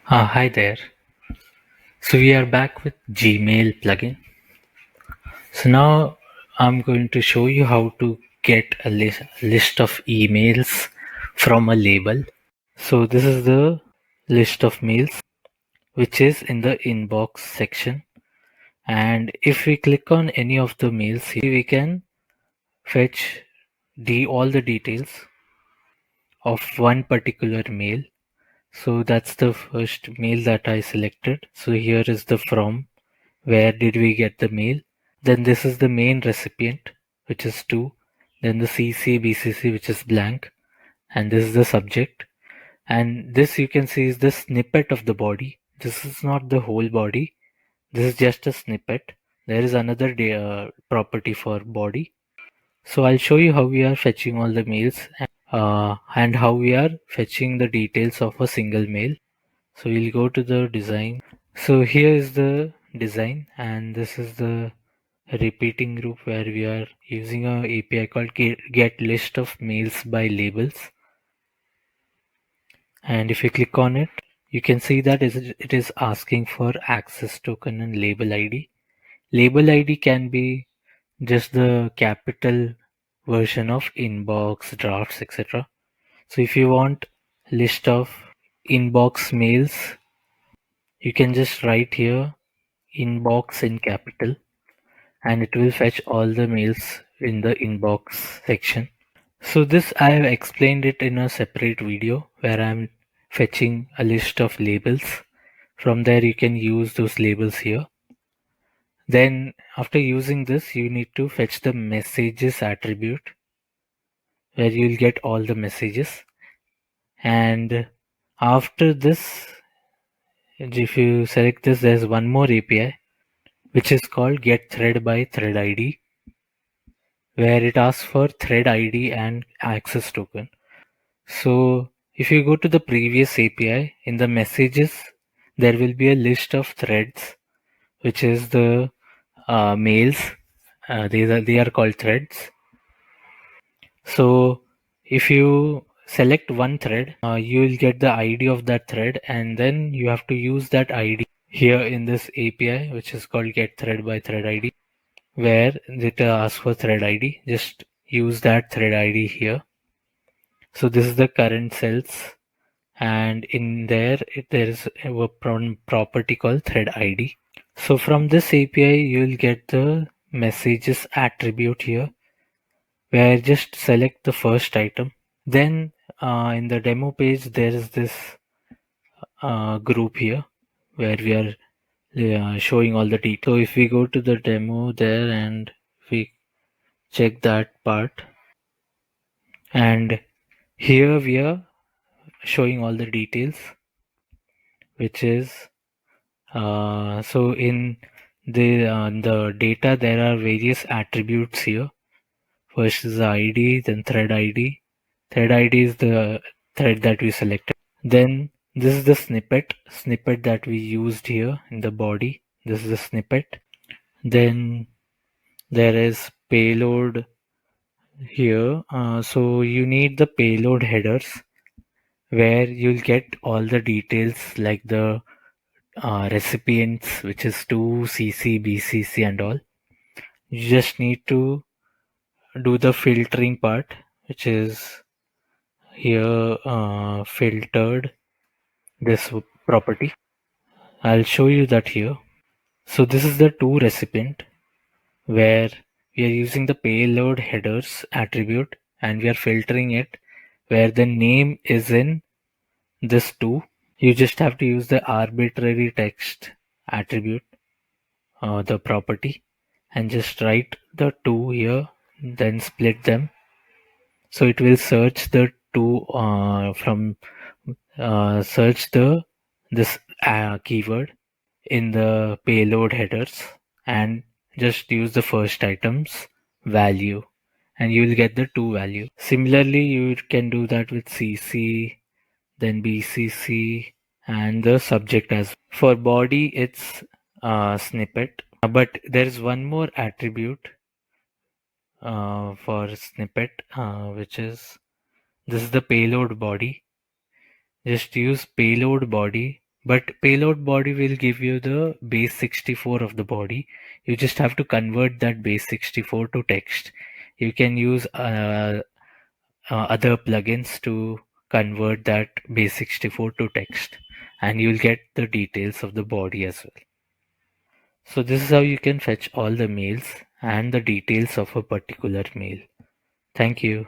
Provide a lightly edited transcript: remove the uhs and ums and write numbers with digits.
Hi there. So we are back with Gmail plugin. So now I'm going to show you how to get a list of emails from a label. So this is the list of mails which is in the inbox section. And if we click on any of the mails here, we can fetch all the details of one particular mail. So that's the first mail that I selected. So here is the from. Where did we get the mail? Then this is the main recipient, which is 2. Then the CC, BCC, which is blank. And this is the subject. And this you can see is the snippet of the body. This is not the whole body. This is just a snippet. There is another property for body. So I'll show you how we are fetching all the mails and how we are fetching the details of a single mail. So we'll go to the design. So here is the design, and this is the repeating group where we are using a API called get list of mails by labels. And if you click on it, you can see that it is asking for access token and label ID. Label ID can be just the capital version of inbox, drafts, etc. So if you want list of inbox mails, you can just write here inbox in capital, and it will fetch all the mails in the inbox section. So this I have explained it in a separate video where I'm fetching a list of labels. From there you can use those labels here. Then after using this, you need to fetch the messages attribute where you'll get all the messages. And after this, if you select this, there's one more API which is called get thread by thread ID, where it asks for thread ID and access token. So if you go to the previous API, in the messages, there will be a list of threads, which is the mails. They are called threads. So if you select one thread, you will get the ID of that thread, and then you have to use that ID here in this API, which is called get thread by thread ID, where it asks for thread ID. Just use that thread ID here. So this is the current cells, and in there there is a property called thread ID. So from this API you'll get the messages attribute here, where just select the first item. Then in the demo page there is this group here where we are showing all the details. So if we go to the demo there and we check that part, and here we are showing all the details, which is so in the data there are various attributes here. First is the ID, then thread ID. Thread ID is the thread that we selected. Then this is the snippet that we used here in the body. This is the snippet. Then there is payload here. So you need the payload headers where you'll get all the details like the recipients, which is 2, CC, BCC, and all. You just need to do the filtering part, which is here filtered this property. I'll show you that here. So this is the to recipient where we are using the payload headers attribute, and we are filtering it where the name is in this to. You just have to use the arbitrary text attribute, the property, and just write the two here, then split them. So it will search the two from search the this keyword in the payload headers and just use the first item's value, and you will get the two value. Similarly, you can do that with CC, then BCC, and the subject as well. For body, it's snippet, but there is one more attribute for snippet, which is this is the payload body. Just use payload body But payload body will give you the base 64 of the body. You just have to convert that base 64 to text. You can use other plugins to convert that base 64 to text, and you'll get the details of the body as well. So this is how you can fetch all the mails and the details of a particular mail. Thank you.